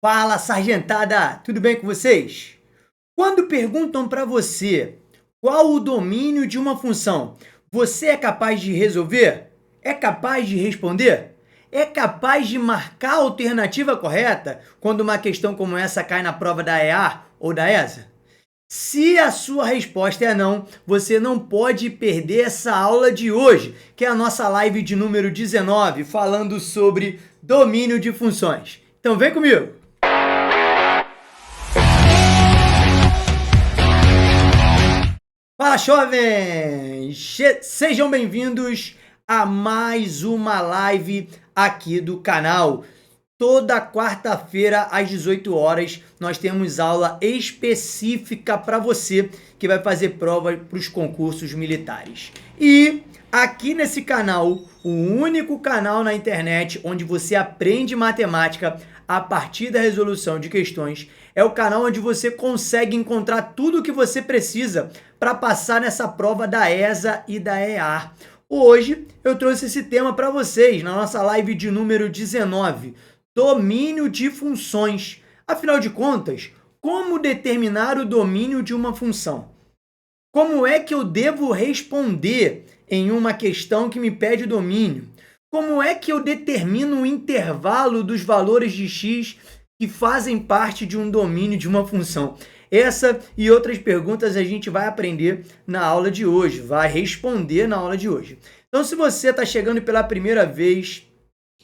Fala, sargentada! Tudo bem com vocês? Quando perguntam para você qual o domínio de uma função, você é capaz de resolver? É capaz de responder? É capaz de marcar a alternativa correta quando uma questão como essa cai na prova da EA ou da ESA? Se a sua resposta é não, você não pode perder essa aula de hoje, que é a nossa live de número 19, falando sobre domínio de funções. Então vem comigo! Fala, jovens! Sejam bem-vindos a mais uma live aqui do canal. Toda quarta-feira, às 18 horas, nós temos aula específica para você que vai fazer prova para os concursos militares. E aqui nesse canal, o único canal na internet onde você aprende matemática a partir da resolução de questões, é o canal onde você consegue encontrar tudo o que você precisa para passar nessa prova da ESA e da EA. Hoje eu trouxe esse tema para vocês na nossa live de número 19. Domínio de funções. Afinal de contas, como determinar o domínio de uma função? Como é que eu devo responder em uma questão que me pede domínio? Como é que eu determino o intervalo dos valores de x que fazem parte de um domínio de uma função? Essa e outras perguntas a gente vai aprender na aula de hoje, vai responder na aula de hoje. Então, se você está chegando pela primeira vez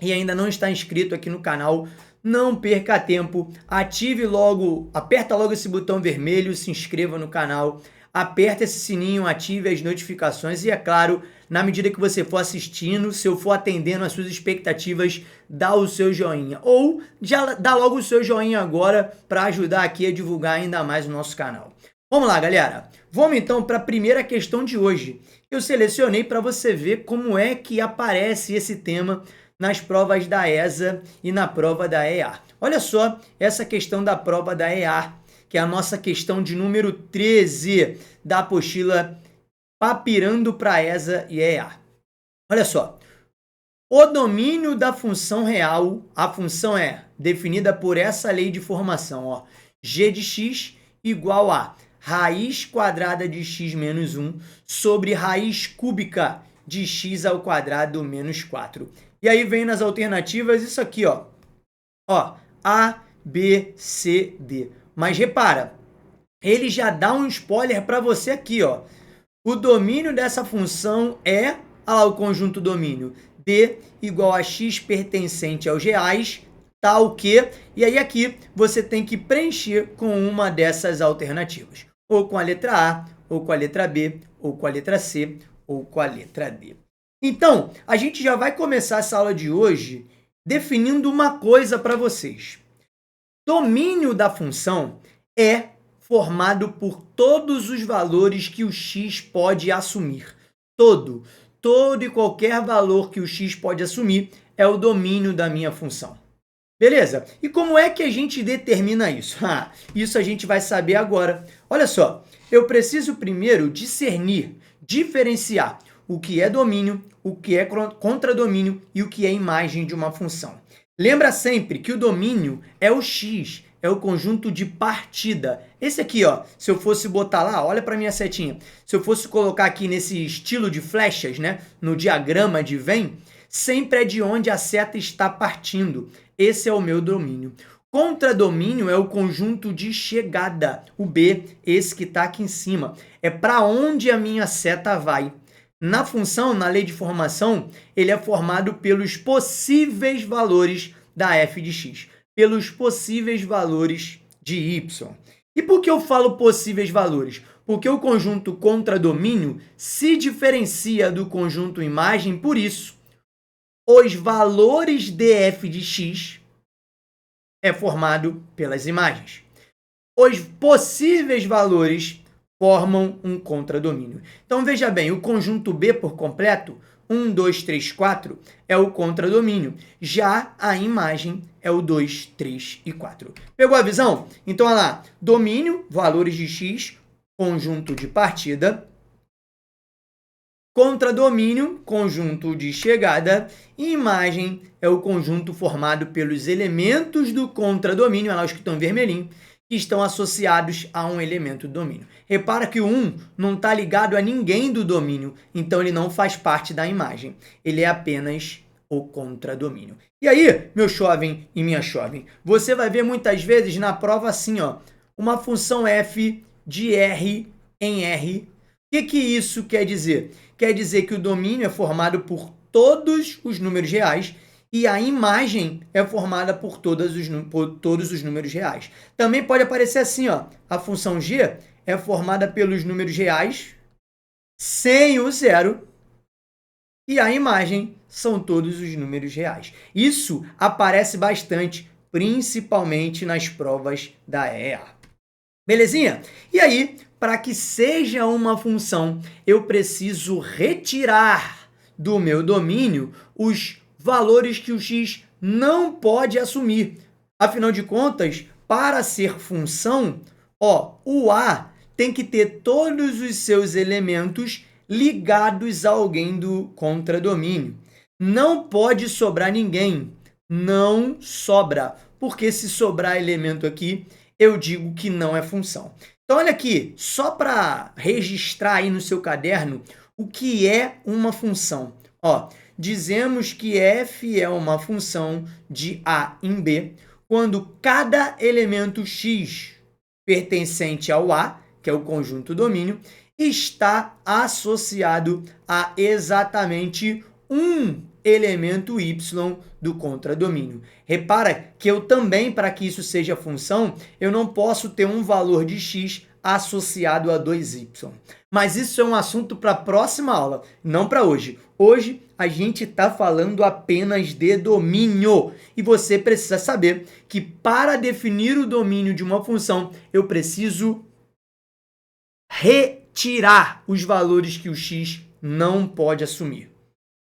e ainda não está inscrito aqui no canal, não perca tempo, aperta logo esse botão vermelho, se inscreva no canal, aperta esse sininho, ative as notificações e, é claro, na medida que você for assistindo, se eu for atendendo às suas expectativas, dá o seu joinha. Ou já dá logo o seu joinha agora para ajudar aqui a divulgar ainda mais o nosso canal. Vamos lá, galera. Vamos então para a primeira questão de hoje. Eu selecionei para você ver como é que aparece esse tema nas provas da ESA e na prova da EA. Olha só essa questão da prova da EA, que é a nossa questão de número 13 da apostila Papirando para ESA e EA. Olha só, o domínio da função real, a função é definida por essa lei de formação, ó, g de x igual a raiz quadrada de x menos 1 sobre raiz cúbica de x ao quadrado menos 4. E aí vem nas alternativas isso aqui, ó, A, B, C, D. Mas repara, ele já dá um spoiler para você aqui, ó. O domínio dessa função é, olha lá o conjunto domínio, D igual a x pertencente aos reais, tal que, e aí aqui você tem que preencher com uma dessas alternativas. Ou com a letra A, ou com a letra B, ou com a letra C, ou com a letra D. Então, a gente já vai começar essa aula de hoje definindo uma coisa para vocês. Domínio da função é formado por todos os valores que o x pode assumir. Todo e qualquer valor que o x pode assumir é o domínio da minha função. Beleza? E como é que a gente determina isso? Isso a gente vai saber agora. Olha só, eu preciso primeiro discernir, diferenciar o que é domínio, o que é contradomínio e o que é imagem de uma função. Lembra sempre que o domínio é o x, é o conjunto de partida. Esse aqui, ó, se eu fosse botar lá, olha para minha setinha, se eu fosse colocar aqui nesse estilo de flechas, né, no diagrama de Venn, sempre é de onde a seta está partindo. Esse é o meu domínio. Contradomínio é o conjunto de chegada, o B, esse que está aqui em cima. É para onde a minha seta vai. Na função, na lei de formação, ele é formado pelos possíveis valores da f de x, pelos possíveis valores de y. E por que eu falo possíveis valores? Porque o conjunto contradomínio se diferencia do conjunto imagem, por isso, os valores de f de x é formado pelas imagens. Os possíveis valores formam um contradomínio. Então, veja bem, o conjunto B por completo, 1, 2, 3, 4, é o contradomínio. Já a imagem é o 2, 3 e 4. Pegou a visão? Então, olha lá, domínio, valores de x, conjunto de partida. Contradomínio, conjunto de chegada, e imagem é o conjunto formado pelos elementos do contradomínio, olha lá os que estão em vermelhinho, que estão associados a um elemento do domínio. Repara que o 1 não está ligado a ninguém do domínio, então ele não faz parte da imagem. Ele é apenas o contradomínio. E aí, meu jovem e minha jovem, você vai ver muitas vezes na prova assim, ó, uma função f de R em R. O que isso quer dizer? Quer dizer que o domínio é formado por todos os números reais e a imagem é formada por todos os números reais. Também pode aparecer assim, ó, a função g é formada pelos números reais sem o zero e a imagem são todos os números reais. Isso aparece bastante, principalmente nas provas da EA. Belezinha? E aí, para que seja uma função, eu preciso retirar do meu domínio os valores que o x não pode assumir. Afinal de contas, para ser função, ó, o a tem que ter todos os seus elementos ligados a alguém do contradomínio. Não pode sobrar ninguém. Não sobra. Porque se sobrar elemento aqui, eu digo que não é função. Então, olha aqui, só para registrar aí no seu caderno o que é uma função. Ó, dizemos que f é uma função de a em b quando cada elemento x pertencente ao a, que é o conjunto domínio, está associado a exatamente um elemento y do contradomínio. Repara que eu também, para que isso seja função, eu não posso ter um valor de x associado a 2y. Mas isso é um assunto para a próxima aula, não para hoje. Hoje a gente está falando apenas de domínio. E você precisa saber que para definir o domínio de uma função, eu preciso retirar os valores que o x não pode assumir.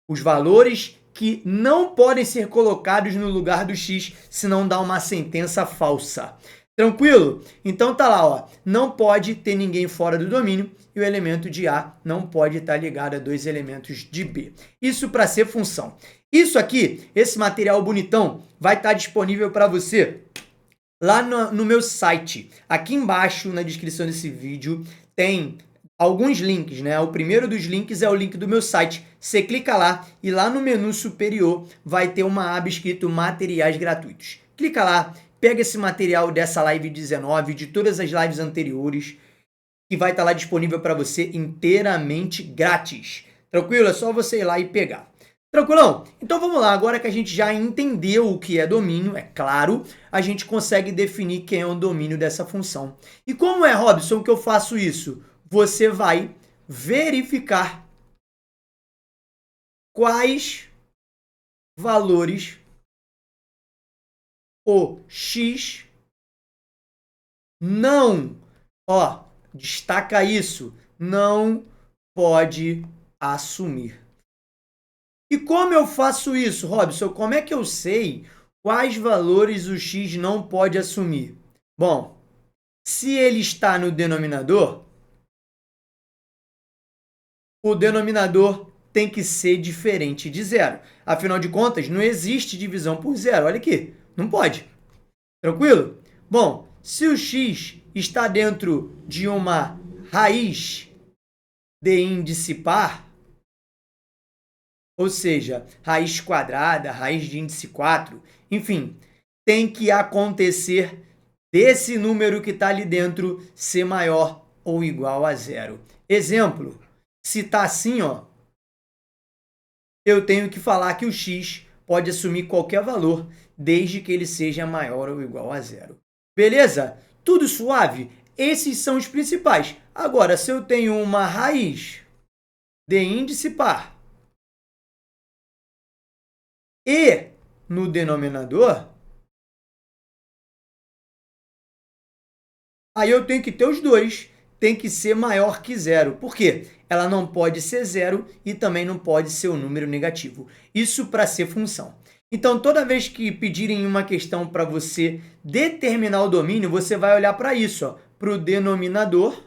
Os valores que não podem ser colocados no lugar do x, senão dá uma sentença falsa. Tranquilo? Então tá lá, ó. Não pode ter ninguém fora do domínio e o elemento de A não pode estar ligado a dois elementos de B. Isso para ser função. Isso aqui, esse material bonitão, vai estar disponível para você lá no meu site. Aqui embaixo, na descrição desse vídeo, tem alguns links, né? O primeiro dos links é o link do meu site. Você clica lá e lá no menu superior vai ter uma aba escrito materiais gratuitos. Clica lá, pega esse material dessa live 19, de todas as lives anteriores, que vai estar lá disponível para você inteiramente grátis. Tranquilo? É só você ir lá e pegar. Tranquilão? Então vamos lá, agora que a gente já entendeu o que é domínio, é claro, a gente consegue definir quem é o domínio dessa função. E como é, Robson, que eu faço isso? Você vai verificar quais valores o x não, ó, destaca isso, não pode assumir. E como eu faço isso, Robson? Como é que eu sei quais valores o x não pode assumir? Bom, se ele está no denominador, o denominador tem que ser diferente de zero. Afinal de contas, não existe divisão por zero. Olha aqui, não pode. Tranquilo? Bom, se o x está dentro de uma raiz de índice par, ou seja, raiz quadrada, raiz de índice 4, enfim, tem que acontecer desse número que está ali dentro ser maior ou igual a zero. Exemplo, se está assim, ó, eu tenho que falar que o x pode assumir qualquer valor, desde que ele seja maior ou igual a zero. Beleza? Tudo suave? Esses são os principais. Agora, se eu tenho uma raiz de índice par e no denominador, aí eu tenho que ter os dois. Tem que ser maior que zero. Por quê? Ela não pode ser zero e também não pode ser um número negativo. Isso para ser função. Então, toda vez que pedirem uma questão para você determinar o domínio, você vai olhar para isso, para o denominador,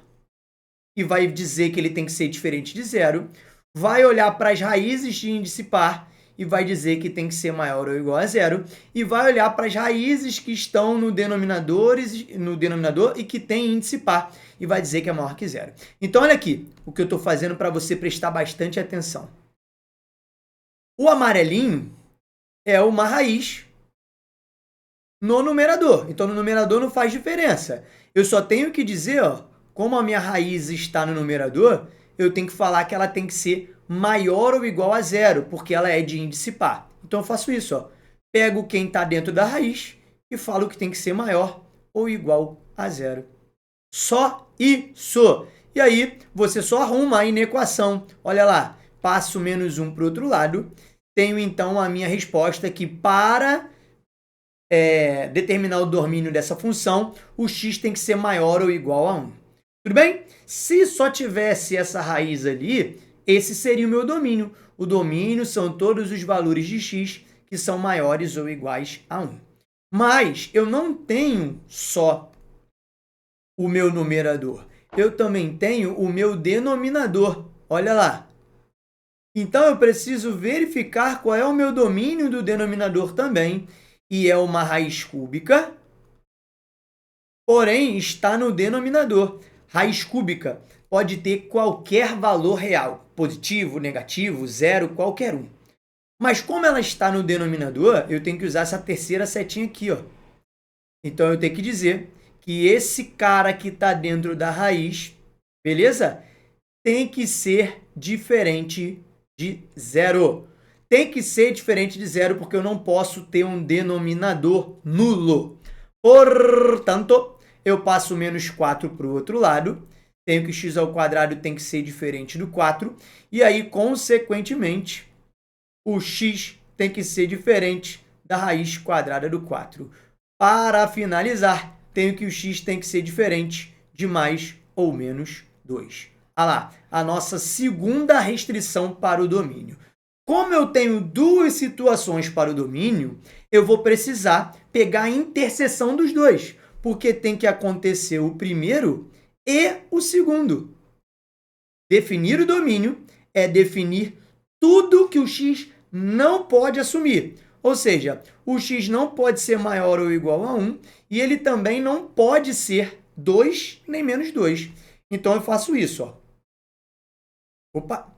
e vai dizer que ele tem que ser diferente de zero. vai olhar para as raízes de índice par e vai dizer que tem que ser maior ou igual a zero, e vai olhar para as raízes que estão no denominador e que tem índice par, e vai dizer que é maior que zero. Então, olha aqui o que eu estou fazendo para você prestar bastante atenção. O amarelinho é uma raiz no numerador. Então, no numerador não faz diferença. Eu só tenho que dizer, ó, como a minha raiz está no numerador, eu tenho que falar que ela tem que ser maior ou igual a zero, porque ela é de índice par. Então, eu faço isso, ó. Pego quem está dentro da raiz e falo que tem que ser maior ou igual a zero. Só isso. E aí, você só arruma aí na equação. Olha lá, passo menos 1 para o outro lado. Tenho, então, a minha resposta que para determinar o domínio dessa função, o x tem que ser maior ou igual a 1. Tudo bem? Se só tivesse essa raiz ali, esse seria o meu domínio. O domínio são todos os valores de x que são maiores ou iguais a 1. Mas eu não tenho só o meu numerador. Eu também tenho o meu denominador. Olha lá. Então, eu preciso verificar qual é o meu domínio do denominador também. E é uma raiz cúbica, porém está no denominador. Raiz cúbica pode ter qualquer valor real, positivo, negativo, zero, qualquer um. Mas como ela está no denominador, eu tenho que usar essa terceira setinha aqui, ó. Então, eu tenho que dizer que esse cara que está dentro da raiz, beleza? Tem que ser diferente de zero. Tem que ser diferente de zero, porque eu não posso ter um denominador nulo. Portanto, eu passo menos 4 para o outro lado. Tenho que x ao quadrado tem que ser diferente do 4. E aí, consequentemente, o x tem que ser diferente da raiz quadrada do 4. Para finalizar, tenho que o x tem que ser diferente de mais ou menos 2. Olha lá, a nossa segunda restrição para o domínio. Como eu tenho duas situações para o domínio, eu vou precisar pegar a interseção dos dois, porque tem que acontecer o primeiro e o segundo. Definir o domínio é definir tudo que o x não pode assumir. Ou seja, o x não pode ser maior ou igual a 1 e ele também não pode ser 2 nem menos 2. Então, eu faço isso, ó. Opa!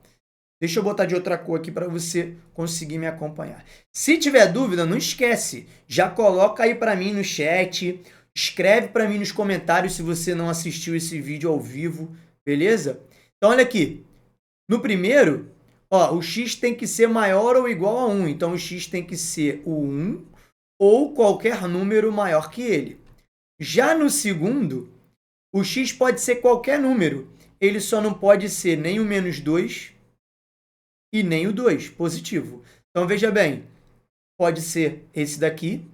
Deixa eu botar de outra cor aqui para você conseguir me acompanhar. Se tiver dúvida, não esquece. Já coloca aí para mim no chat. Escreve para mim nos comentários se você não assistiu esse vídeo ao vivo. Beleza? Então, olha aqui. No primeiro, ó, o x tem que ser maior ou igual a 1. Então, o x tem que ser o 1 ou qualquer número maior que ele. Já no segundo, o x pode ser qualquer número. Ele só não pode ser nem o menos 2 e nem o 2, positivo. Então, veja bem, pode ser esse daqui,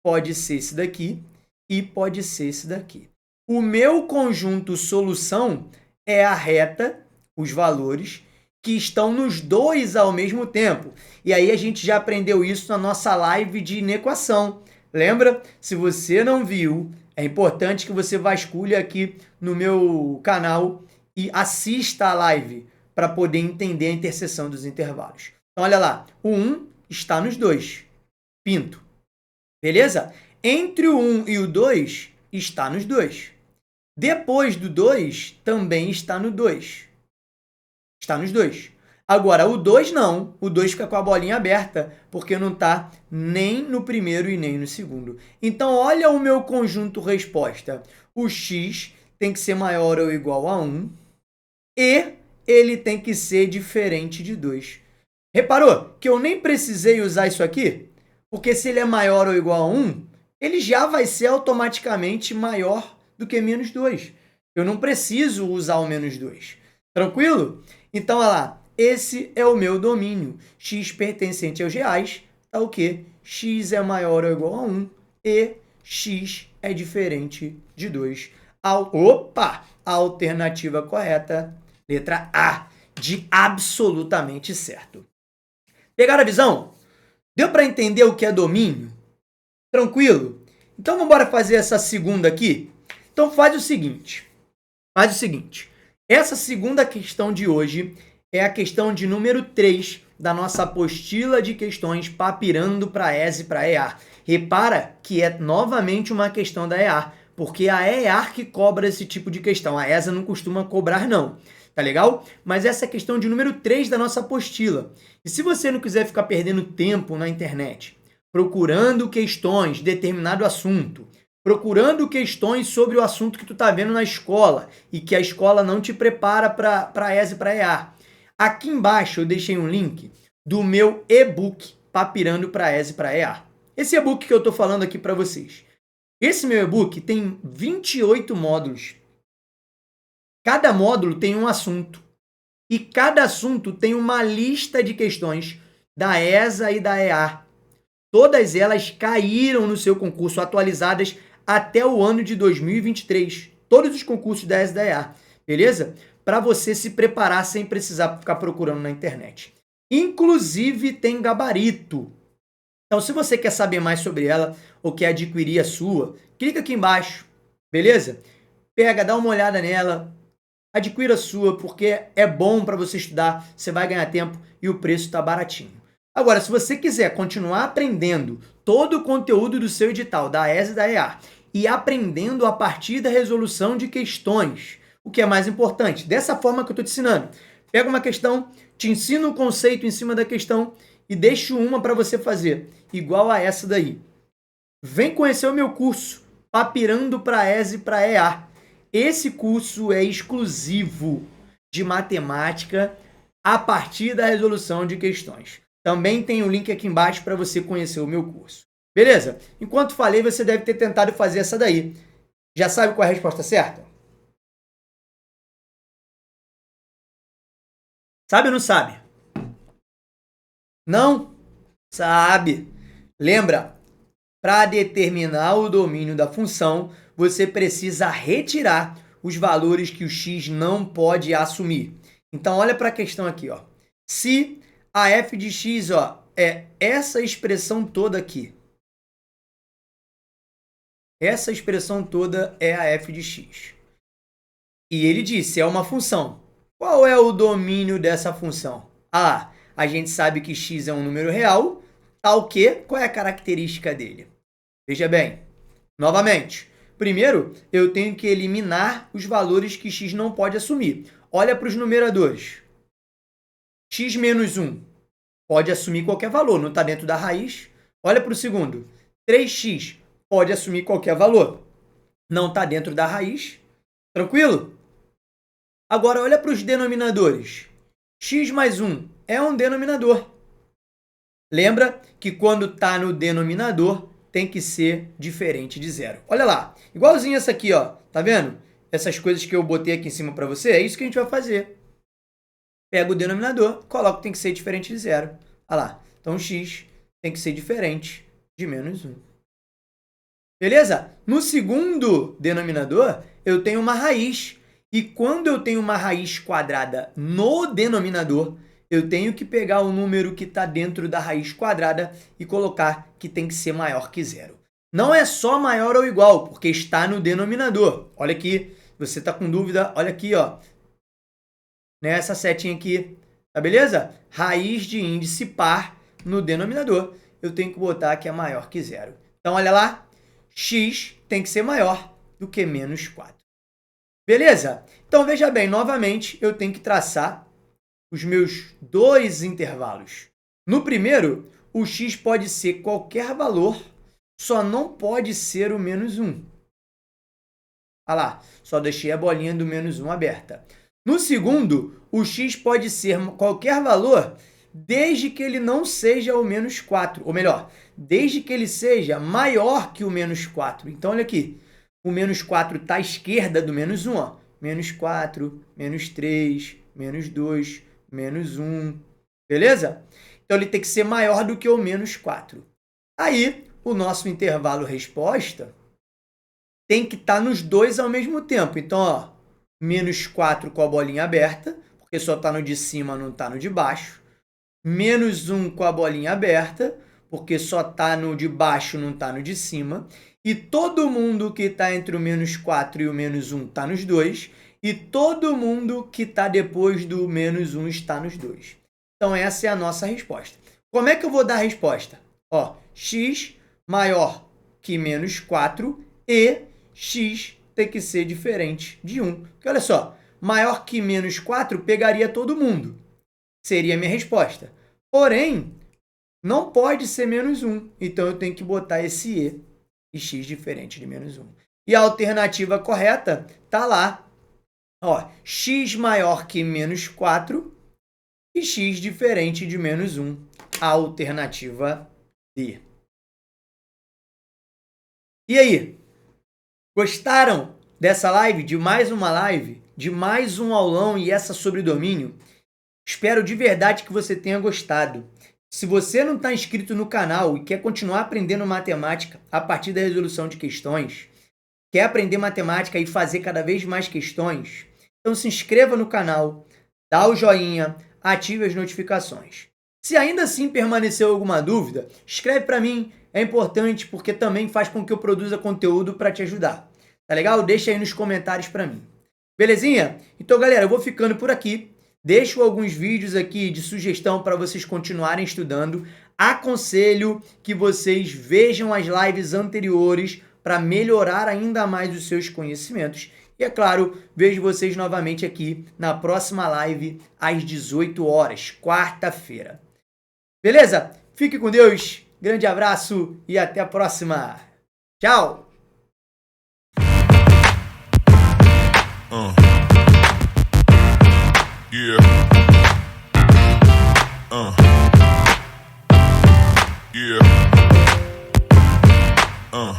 pode ser esse daqui e pode ser esse daqui. O meu conjunto solução é a reta, os valores, que estão nos dois ao mesmo tempo. E aí a gente já aprendeu isso na nossa live de inequação. Lembra? Se você não viu, é importante que você vasculhe aqui no meu canal e assista a live para poder entender a interseção dos intervalos. Então, olha lá, o 1 está nos dois, pinto. Beleza? Entre o 1 e o 2, está nos dois. Depois do 2, também está no 2. Está nos dois. Agora, o 2 não. O 2 fica com a bolinha aberta, porque não está nem no primeiro e nem no segundo. Então, olha o meu conjunto resposta. O x tem que ser maior ou igual a 1 e ele tem que ser diferente de 2. Reparou que eu nem precisei usar isso aqui? Porque se ele é maior ou igual a 1, ele já vai ser automaticamente maior do que menos 2. Eu não preciso usar o menos 2. Tranquilo? Então, olha lá. Esse é o meu domínio. X pertencente aos reais está o quê? X é maior ou igual a 1 e x é diferente de 2. Opa! A alternativa correta, letra A, de absolutamente certo. Pegaram a visão? Deu para entender o que é domínio? Tranquilo? Então, vamos embora fazer essa segunda aqui? Então, faz o seguinte. Essa segunda questão de hoje é a questão de número 3 da nossa apostila de questões papirando para ESA e para EAR. Repara que é novamente uma questão da EAR, porque a EAR que cobra esse tipo de questão. A ESA não costuma cobrar, não. Tá legal? Mas essa é a questão de número 3 da nossa apostila. E se você não quiser ficar perdendo tempo na internet, procurando questões de determinado assunto, procurando questões sobre o assunto que tu tá vendo na escola e que a escola não te prepara para ESA e para EAR, aqui embaixo eu deixei um link do meu e-book Papirando para ESA e para EAR. Esse e-book que eu tô falando aqui para vocês. Esse meu e-book tem 28 módulos. Cada módulo tem um assunto. E cada assunto tem uma lista de questões da ESA e da EAR. Todas elas caíram no seu concurso, atualizadas até o ano de 2023. Todos os concursos da ESA e da EAR. Beleza? Para você se preparar sem precisar ficar procurando na internet. Inclusive tem gabarito. Então, se você quer saber mais sobre ela ou quer adquirir a sua, clica aqui embaixo, beleza? Pega, dá uma olhada nela, adquira a sua, porque é bom para você estudar, você vai ganhar tempo e o preço está baratinho. Agora, se você quiser continuar aprendendo todo o conteúdo do seu edital, da ESA e da EAR, e aprendendo a partir da resolução de questões, o que é mais importante, dessa forma que eu estou te ensinando. Pega uma questão, te ensino o conceito em cima da questão e deixo uma para você fazer, igual a essa daí. Vem conhecer o meu curso, Papirando para ESA e para EAR. Esse curso é exclusivo de matemática a partir da resolução de questões. Também tem o link aqui embaixo para você conhecer o meu curso. Beleza? Enquanto falei, você deve ter tentado fazer essa daí. Já sabe qual é a resposta certa? Sabe ou não sabe? Não? Sabe. Lembra, para determinar o domínio da função, você precisa retirar os valores que o x não pode assumir. Então, olha para a questão aqui. Ó. Se a f de x é essa expressão toda aqui. Essa expressão toda é a f de x. E ele disse, é uma função. Qual é o domínio dessa função? Ah, a gente sabe que x é um número real, tal que, qual é a característica dele? Veja bem, novamente, primeiro eu tenho que eliminar os valores que x não pode assumir. Olha para os numeradores. X menos 1 pode assumir qualquer valor, não está dentro da raiz. Olha para o segundo. 3x pode assumir qualquer valor, não está dentro da raiz. Tranquilo? Agora, olha para os denominadores. X mais 1 é um denominador. Lembra que quando está no denominador, tem que ser diferente de zero. Olha lá, igualzinho essa aqui, ó. Tá vendo? Essas coisas que eu botei aqui em cima para você, é isso que a gente vai fazer. Pega o denominador, coloca que tem que ser diferente de zero. Olha lá, então x tem que ser diferente de menos 1. Beleza? No segundo denominador, eu tenho uma raiz. E quando eu tenho uma raiz quadrada no denominador, eu tenho que pegar o número que está dentro da raiz quadrada e colocar que tem que ser maior que zero. Não é só maior ou igual, porque está no denominador. Olha aqui, você está com dúvida, olha aqui, ó. Nessa setinha aqui, tá beleza? Raiz de índice par no denominador, eu tenho que botar que é maior que zero. Então, olha lá, x tem que ser maior do que menos 4. Beleza? Então, veja bem, novamente, eu tenho que traçar os meus dois intervalos. No primeiro, o x pode ser qualquer valor, só não pode ser o menos 1. Olha lá, só deixei a bolinha do menos 1 aberta. No segundo, o x pode ser qualquer valor, desde que ele não seja o menos 4. Ou melhor, desde que ele seja maior que o menos 4. Então, olha aqui. O menos 4 está à esquerda do menos 1. Ó. Menos 4, menos 3, menos 2, menos 1. Beleza? Então, ele tem que ser maior do que o menos 4. Aí, o nosso intervalo resposta tem que estar nos dois ao mesmo tempo. Então, ó, menos 4 com a bolinha aberta, porque só está no de cima, não está no de baixo. Menos 1 com a bolinha aberta, porque só está no de baixo, não está no de cima. E todo mundo que está entre o menos 4 e o menos 1 está nos dois. e todo mundo que está depois do menos 1 está nos dois. Então essa é a nossa resposta. Como é que eu vou dar a resposta? Ó, x maior que menos 4 e x tem que ser diferente de 1. Porque olha só, maior que menos 4 pegaria todo mundo. Seria a minha resposta. Porém, não pode ser menos 1. Então eu tenho que botar esse e x diferente de menos 1. E a alternativa correta está lá. Ó, x maior que menos 4 e x diferente de menos 1. A alternativa D. E aí? Gostaram dessa live? De mais uma live? De mais um aulão e essa sobre domínio? Espero de verdade que você tenha gostado. Se você não está inscrito no canal e quer continuar aprendendo matemática a partir da resolução de questões, quer aprender matemática e fazer cada vez mais questões, então se inscreva no canal, dá o joinha, ative as notificações. Se ainda assim permaneceu alguma dúvida, escreve para mim, é importante porque também faz com que eu produza conteúdo para te ajudar. Tá legal? Deixa aí nos comentários para mim. Belezinha? Então, galera, eu vou ficando por aqui. Deixo alguns vídeos aqui de sugestão para vocês continuarem estudando. Aconselho que vocês vejam as lives anteriores para melhorar ainda mais os seus conhecimentos. E, é claro, vejo vocês novamente aqui na próxima live às 18 horas, quarta-feira. Beleza? Fique com Deus, grande abraço e até a próxima. Tchau! Yeah. Yeah.